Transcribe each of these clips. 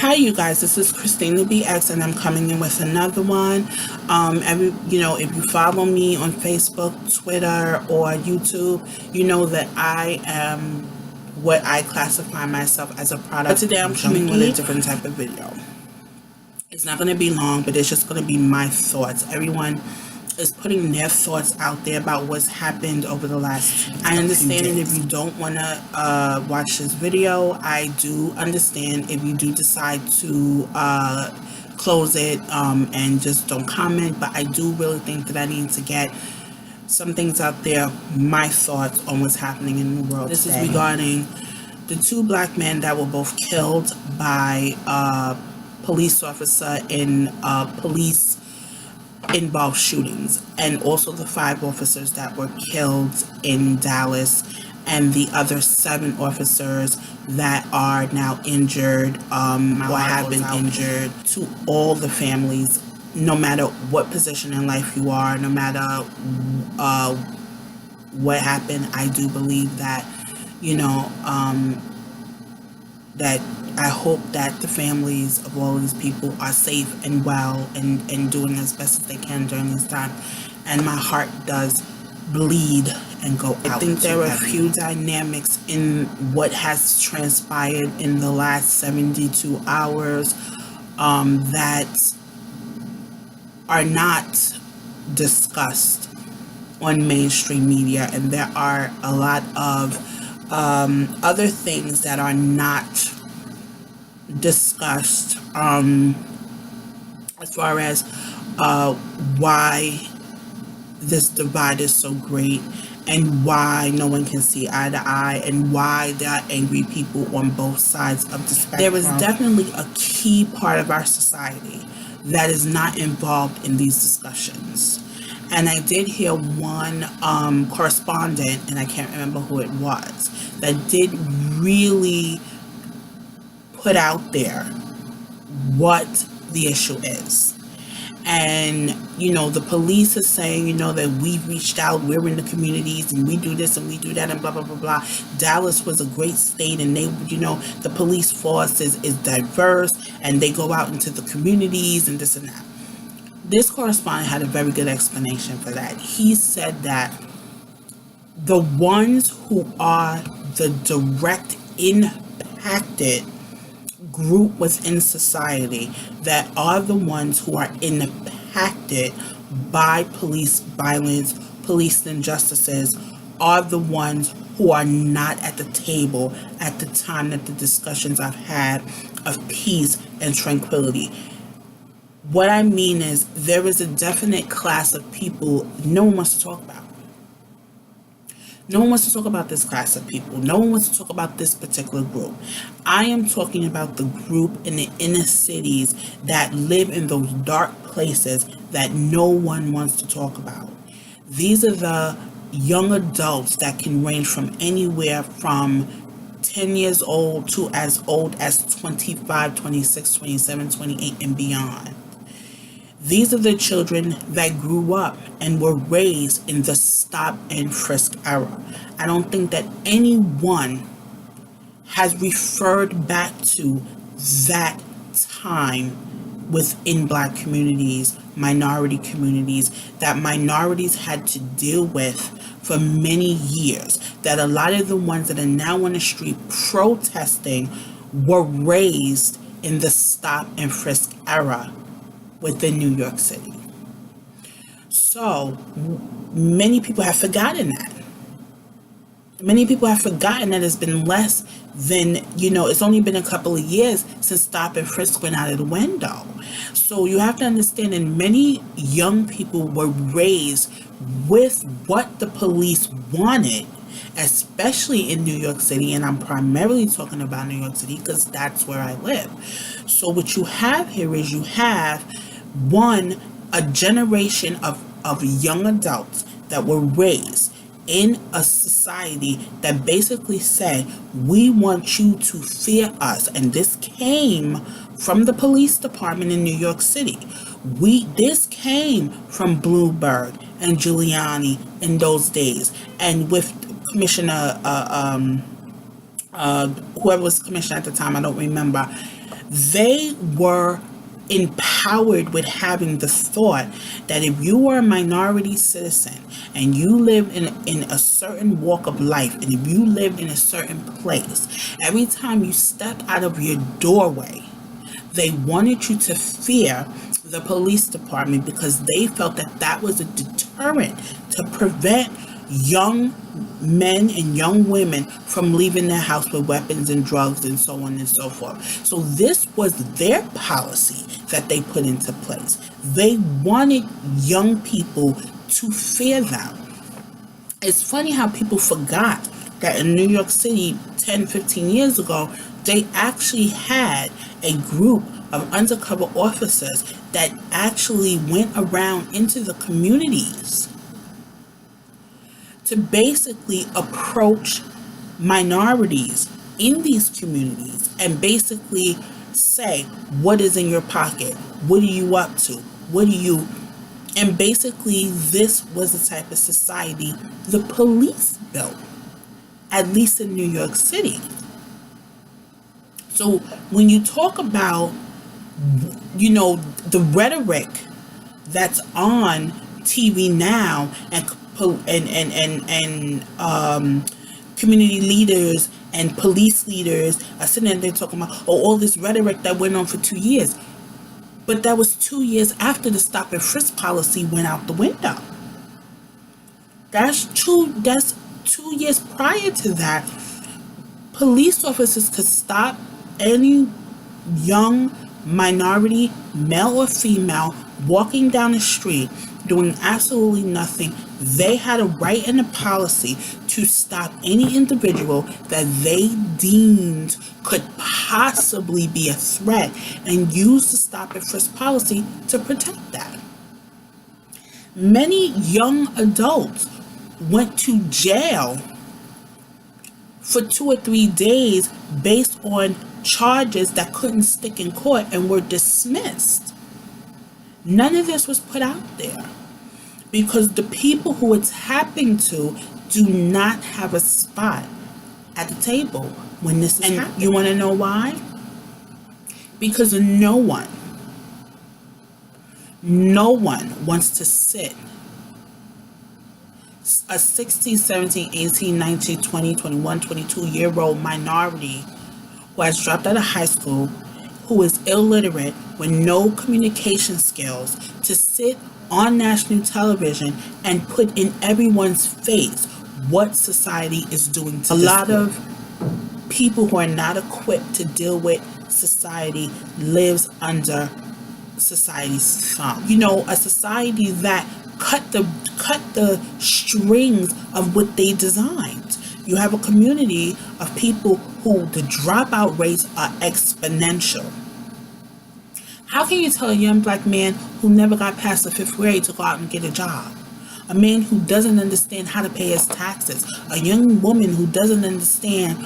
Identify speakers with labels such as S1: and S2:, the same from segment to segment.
S1: Hi, you guys. This is Christina BX, and I'm coming in with another one. If you follow me on Facebook, Twitter, or YouTube, you know that I am what I classify myself as a product. But today I'm coming with a different type of video. It's not going to be long, but it's just going to be my thoughts. Everyone is putting their thoughts out there about what's happened over the last I understand it if you don't want to watch this video. I do understand if you do decide to close it and just don't comment, but I do really think that I need to get some things out there, my thoughts on what's happening in the world. This is regarding the two black men that were both killed by a police officer in police involved shootings, and also the 5 officers that were killed in Dallas and the other 7 officers that are now injured or have been injured. To all the families, no matter what position in life you are, no matter what happened, I do believe that that I hope that the families of all these people are safe and well and doing as best as they can during this time. And my heart does bleed and go out. I think there are a few dynamics in what has transpired in the last 72 hours that are not discussed on mainstream media. And there are a lot of other things that are not discussed as far as why this divide is so great and why no one can see eye to eye and why there are angry people on both sides of the spectrum. There is definitely a key part of our society that is not involved in these discussions. And I did hear one correspondent, and I can't remember who it was, that did really put out there what the issue is. And, the police is saying, that we've reached out, we're in the communities, and we do this and we do that, and blah, blah, blah, blah. Dallas was a great state, and they, the police force is diverse, and they go out into the communities and this and that. This correspondent had a very good explanation for that. He said that the ones who are the direct impacted group within society, that are the ones who are impacted by police violence, police injustices, are the ones who are not at the table at the time that the discussions I've had of peace and tranquility. What I mean is, there is a definite class of people no one wants to talk about. No one wants to talk about this class of people. No one wants to talk about this particular group. I am talking about the group in the inner cities that live in those dark places that no one wants to talk about. These are the young adults that can range from anywhere from 10 years old to as old as 25, 26, 27, 28, and beyond. These are the children that grew up and were raised in the stop and frisk era. I don't think that anyone has referred back to that time within Black communities, minority communities, that minorities had to deal with for many years. That a lot of the ones that are now on the street protesting were raised in the stop and frisk era within New York City. So many people have forgotten that. Many people have forgotten that it's been less than, it's only been a couple of years since stop and frisk went out of the window. So you have to understand that many young people were raised with what the police wanted, especially in New York City, and I'm primarily talking about New York City because that's where I live. So what you have here is you have a generation of young adults that were raised in a society that basically said, we want you to fear us. And this came from the police department in New York City. This came from Bloomberg and Giuliani in those days, and with Commissioner whoever was commissioner at the time, I don't remember. They were empowered with having the thought that if you were a minority citizen and you lived in a certain walk of life, and if you lived in a certain place, every time you stepped out of your doorway, they wanted you to fear the police department, because they felt that that was a deterrent to prevent young men and young women from leaving their house with weapons and drugs and so on and so forth. So this was their policy that they put into place. They wanted young people to fear them. It's funny how people forgot that in New York City 10, 15 years ago, they actually had a group of undercover officers that actually went around into the communities to basically approach minorities in these communities and basically say, what is in your pocket? What are you up to? What are you... And basically, this was the type of society the police built, at least in New York City. So when you talk about, the rhetoric that's on TV now, and community leaders and police leaders are sitting there talking about, all this rhetoric that went on for 2 years. But that was 2 years after the stop and frisk policy went out the window. That's 2 years prior to that. Police officers could stop any young minority, male or female, walking down the street doing absolutely nothing. They had a right and a policy to stop any individual that they deemed could possibly be a threat, and use the stop and frisk policy to protect that. Many young adults went to jail for 2 or 3 days based on charges that couldn't stick in court and were dismissed. None of this was put out there because the people who it's happening to do not have a spot at the table when this is happening. You want to know why? Because no one wants to sit a 16, 17, 18, 19, 20, 21, 22-year-old minority who has dropped out of high school, who is illiterate with no communication skills, to sit on national television and put in everyone's face what society is doing to a lot of people who are not equipped to deal with society lives under society's thumb. A society that cut the strings of what they designed. You have a community of people who the dropout rates are exponential. How can you tell a young black man who never got past the 5th grade to go out and get a job? A man who doesn't understand how to pay his taxes. A young woman who doesn't understand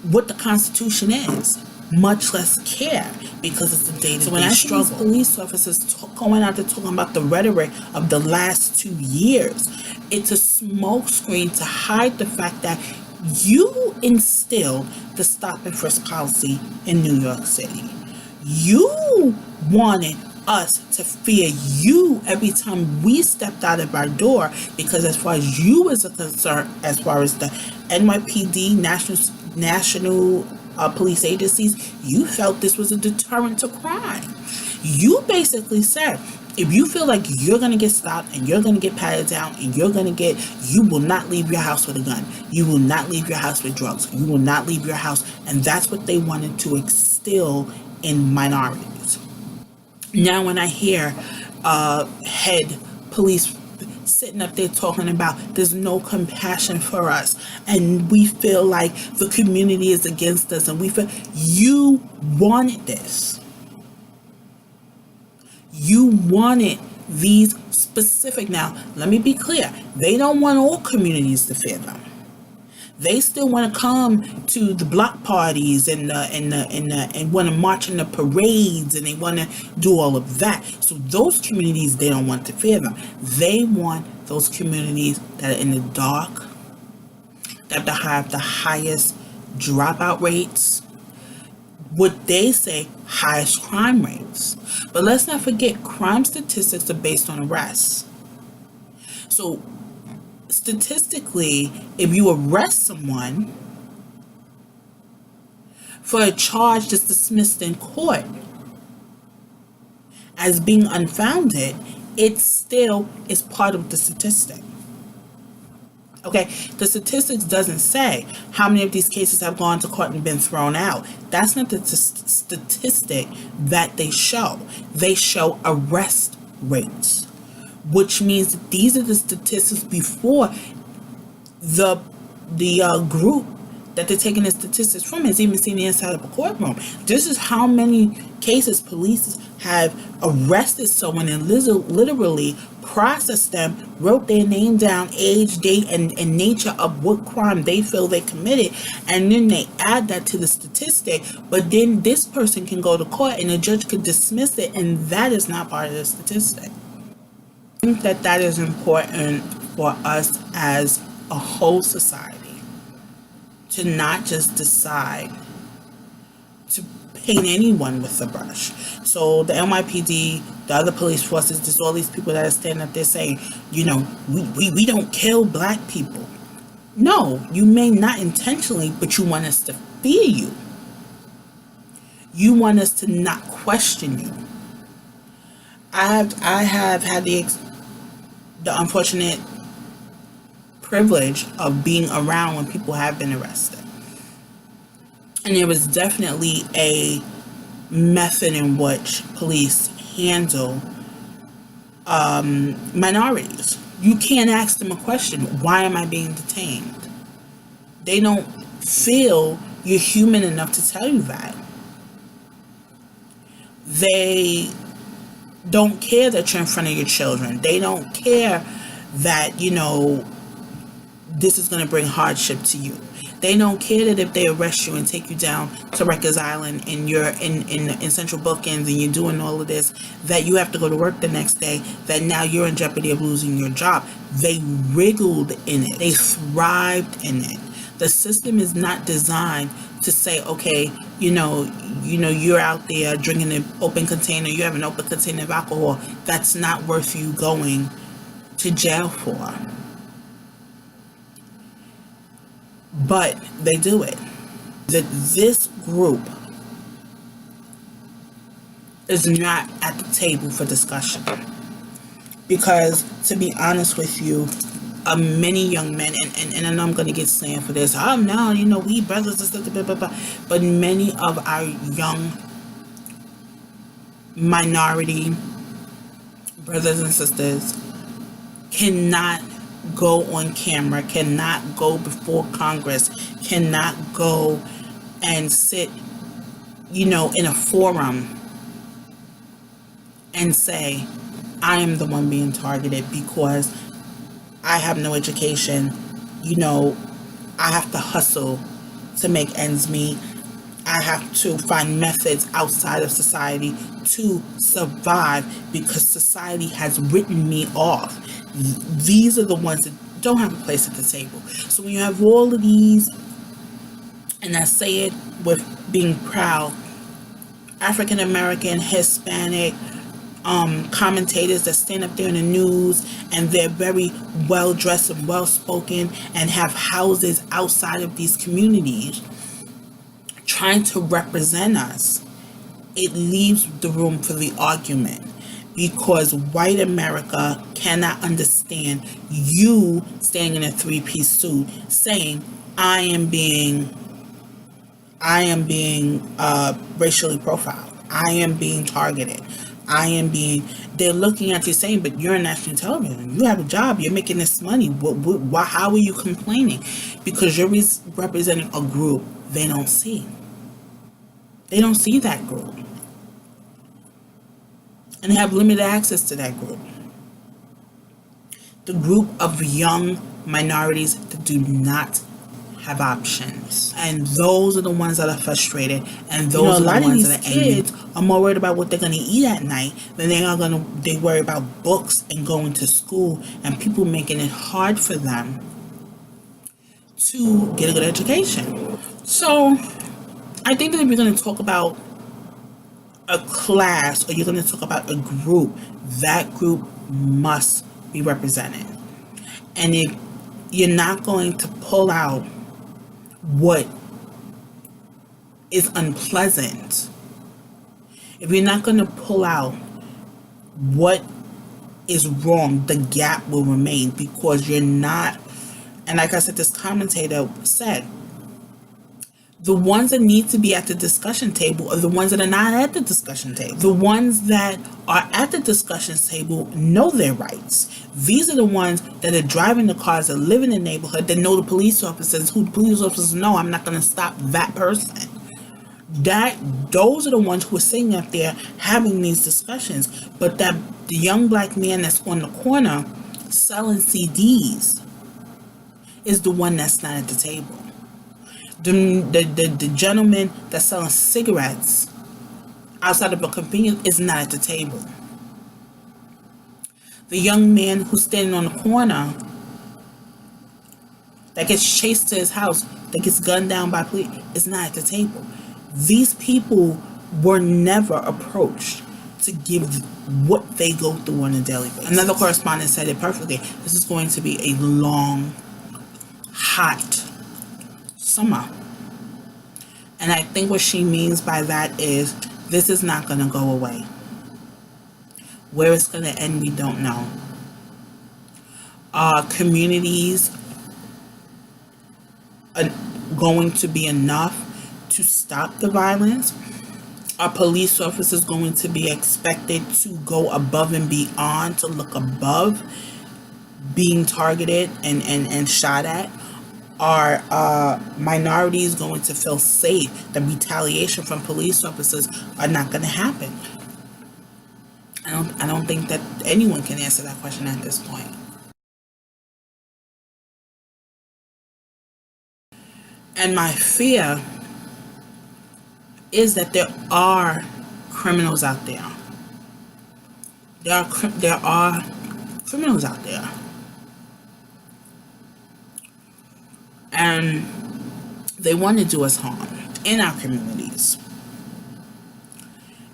S1: what the Constitution is, much less care, because it's the day-to-day struggle. So when I see these police officers going out there talking about the rhetoric of the last 2 years, it's a smokescreen to hide the fact that you instilled the stop and frisk policy in New York City. You wanted us to fear you every time we stepped out of our door, because as far as you was a concern, as far as the NYPD, national police agencies, you felt this was a deterrent to crime. You basically said, if you feel like you're going to get stopped and you're going to get patted down and you will not leave your house with a gun. You will not leave your house with drugs. You will not leave your house. And that's what they wanted to instill in minorities. Now when I hear head police sitting up there talking about there's no compassion for us and we feel like the community is against us, and we feel you wanted this. You wanted these specific. Now, let me be clear. They don't want all communities to fear them. They still want to come to the block parties and want to march in the parades, and they want to do all of that. So those communities, they don't want to fear them. They want those communities that are in the dark, that have the highest dropout rates, what they say highest crime rates. But let's not forget, crime statistics are based on arrests. So statistically, if you arrest someone for a charge that's dismissed in court as being unfounded, it still is part of the statistic. Okay, the statistics doesn't say how many of these cases have gone to court and been thrown out. That's not the statistic that they show. They show arrest rates, which means that these are the statistics before the group that they're taking the statistics from has even seen the inside of a courtroom. This is how many cases police have arrested someone and literally processed them, wrote their name down, age, date, and nature of what crime they feel they committed, and then they add that to the statistic. But then this person can go to court and the judge could dismiss it, and that is not part of the statistic. I think that that is important for us as a whole society to not just decide to paint anyone with a brush. So the NYPD, the other police forces, there's all these people that are standing up there saying, you know, we don't kill black people. No, you may not intentionally, but you want us to fear you. You want us to not question you. I have had the unfortunate privilege of being around when people have been arrested. And there was definitely a method in which police handle minorities. You can't ask them a question, why am I being detained? They don't feel you're human enough to tell you that. They don't care that you're in front of your children. They don't care that, you know, this is going to bring hardship to you. They don't care that if they arrest you and take you down to Rikers Island and you're in Central Bookends and you're doing all of this, that you have to go to work the next day, that now you're in jeopardy of losing your job. They wriggled in it. They thrived in it. The system is not designed to say, okay, you know, you're out there drinking an open container, you have an open container of alcohol. That's not worth you going to jail for. But they do it. That this group is not at the table for discussion. Because, to be honest with you, many young men, and I know I'm going to get slammed for this, oh no, you know, we brothers and stuff, blah, blah, blah. But many of our young minority brothers and sisters cannot go on camera, cannot go before Congress, cannot go and sit, you know, in a forum and say, I am the one being targeted because I have no education. You know, I have to hustle to make ends meet. I have to find methods outside of society to survive because society has written me off. These are the ones that don't have a place at the table. So when you have all of these, and I say it with being proud, African American, Hispanic commentators that stand up there in the news and they're very well dressed and well spoken and have houses outside of these communities trying to represent us, it leaves the room for the argument. Because white America cannot understand you standing in a three-piece suit saying, I am being racially profiled. I am being targeted. They're looking at you saying, but you're on national television. You have a job. You're making this money. How are you complaining? Because you're representing a group they don't see. They don't see that group. And have limited access to that group. The group of young minorities that do not have options. And those are the ones that are frustrated. And those are the ones that are angry. Kids are more worried about what they're going to eat at night than they worry about books and going to school and people making it hard for them to get a good education. So I think that if you're going to talk about a class or you're going to talk about a group, that group must be represented. And if you're not going to pull out what is unpleasant, if you're not going to pull out what is wrong, the gap will remain because you're not. And like I said, this commentator said, the ones that need to be at the discussion table are the ones that are not at the discussion table. The ones that are at the discussion table know their rights. These are the ones that are driving the cars, that live in the neighborhood, that know the police officers, who the police officers know, I'm not going to stop that person. Those are the ones who are sitting up there having these discussions. But that the young black man that's on the corner selling CDs is the one that's not at the table. The gentleman that's selling cigarettes outside of a convenience is not at the table. The young man who's standing on the corner that gets chased to his house, that gets gunned down by police, is not at the table. These people were never approached to give what they go through on a daily basis. Another correspondent said it perfectly. This is going to be a long, hot summer. And I think what she means by that is this is not going to go away. Where it's going to end, we don't know. Communities are going to be enough to stop the violence. Are police officers going to be expected to go above and beyond, to look above being targeted and shot at? Are minorities going to feel safe? The retaliation from police officers are not going to happen. I don't think that anyone can answer that question at this point. And my fear is that there are criminals out there. There are criminals out there. And they want to do us harm in our communities.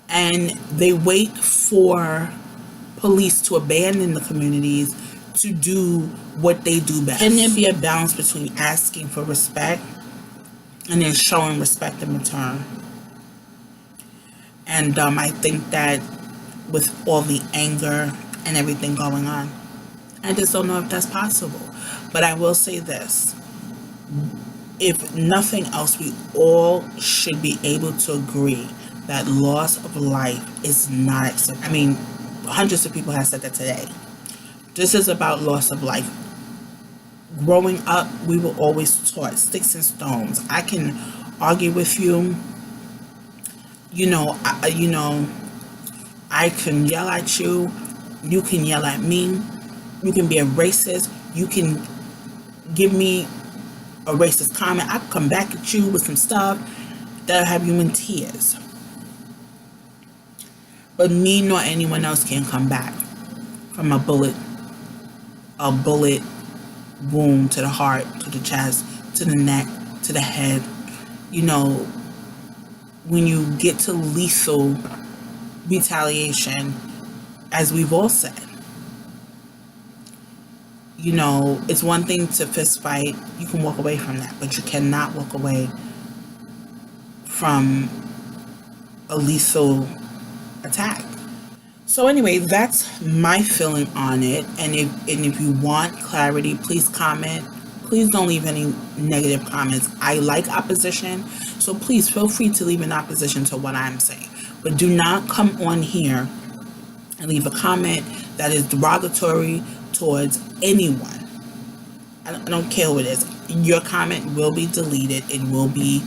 S1: And they wait for police to abandon the communities to do what they do best. Can there be a balance between asking for respect and then showing respect in return? And I think that with all the anger and everything going on, I just don't know if that's possible. But I will say this. If nothing else, we all should be able to agree that loss of life is not acceptable. I mean, hundreds of people have said that today. This is about loss of life. Growing up, we were always taught sticks and stones. I can argue with you. I can yell at you. You can yell at me. You can be a racist. You can give me a racist comment. I can come back at you with some stuff that'll have you in tears. But me nor anyone else can come back from a bullet wound to the heart, to the chest, to the neck, to the head. When you get to lethal retaliation, as we've all said, it's one thing to fist fight. You can walk away from that, but you cannot walk away from a lethal attack. So anyway, that's my feeling on it. And if you want clarity, please comment. Please don't leave any negative comments. I like opposition, so please feel free to leave an opposition to what I'm saying. But do not come on here and leave a comment that is derogatory towards anyone. I don't care who it is. Your comment will be deleted. It will be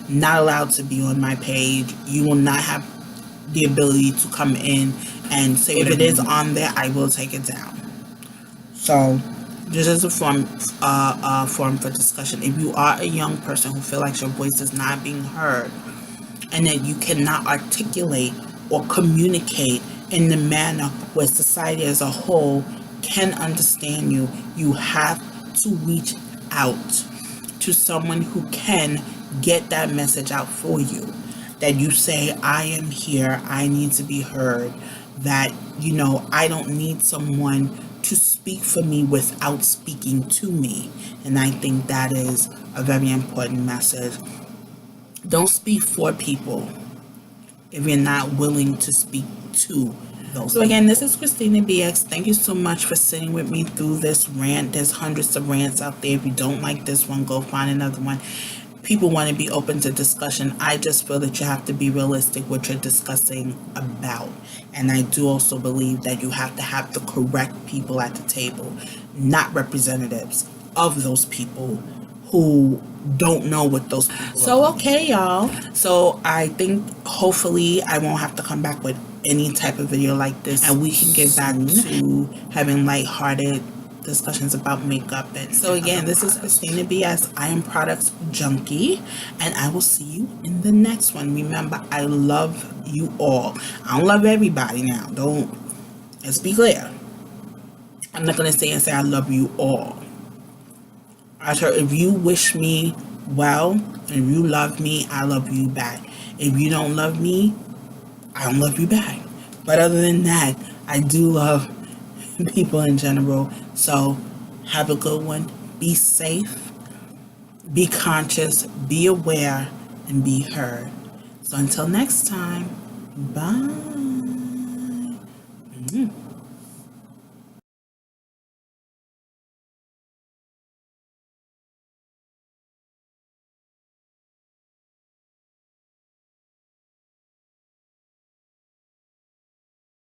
S1: not allowed to be on my page. You will not have the ability to come in and say if it is on there, I will take it down. So this is a forum for discussion. If you are a young person who feels like your voice is not being heard and that you cannot articulate or communicate in the manner where society as a whole can understand you, you have to reach out to someone who can get that message out for you. That you say, I am here, I need to be heard. That, I don't need someone to speak for me without speaking to me. And I think that is a very important message. Don't speak for people if you're not willing to speak to those. So again, this is Christina BX. Thank you so much for sitting with me through this rant. There's hundreds of rants out there. If you don't like this one, go find another one. People want to be open to discussion. I just feel that you have to be realistic what you're discussing about. And I do also believe that you have to have the correct people at the table, not representatives of those people who don't know what those people are. So okay, y'all. So I think hopefully I won't have to come back with any type of video like this, and we can get back to having lighthearted discussions about makeup. And so again, this is Christina BS. I am Products Junkie, and I will see you in the next one. Remember, I love you all. I don't love everybody now. Let's be clear. I'm not going to say I love you all. If you wish me well, and if you love me, I love you back. If you don't love me, I don't love you back. But other than that, I do love people in general. So have a good one. Be safe, be conscious, be aware, and be heard. So until next time, bye.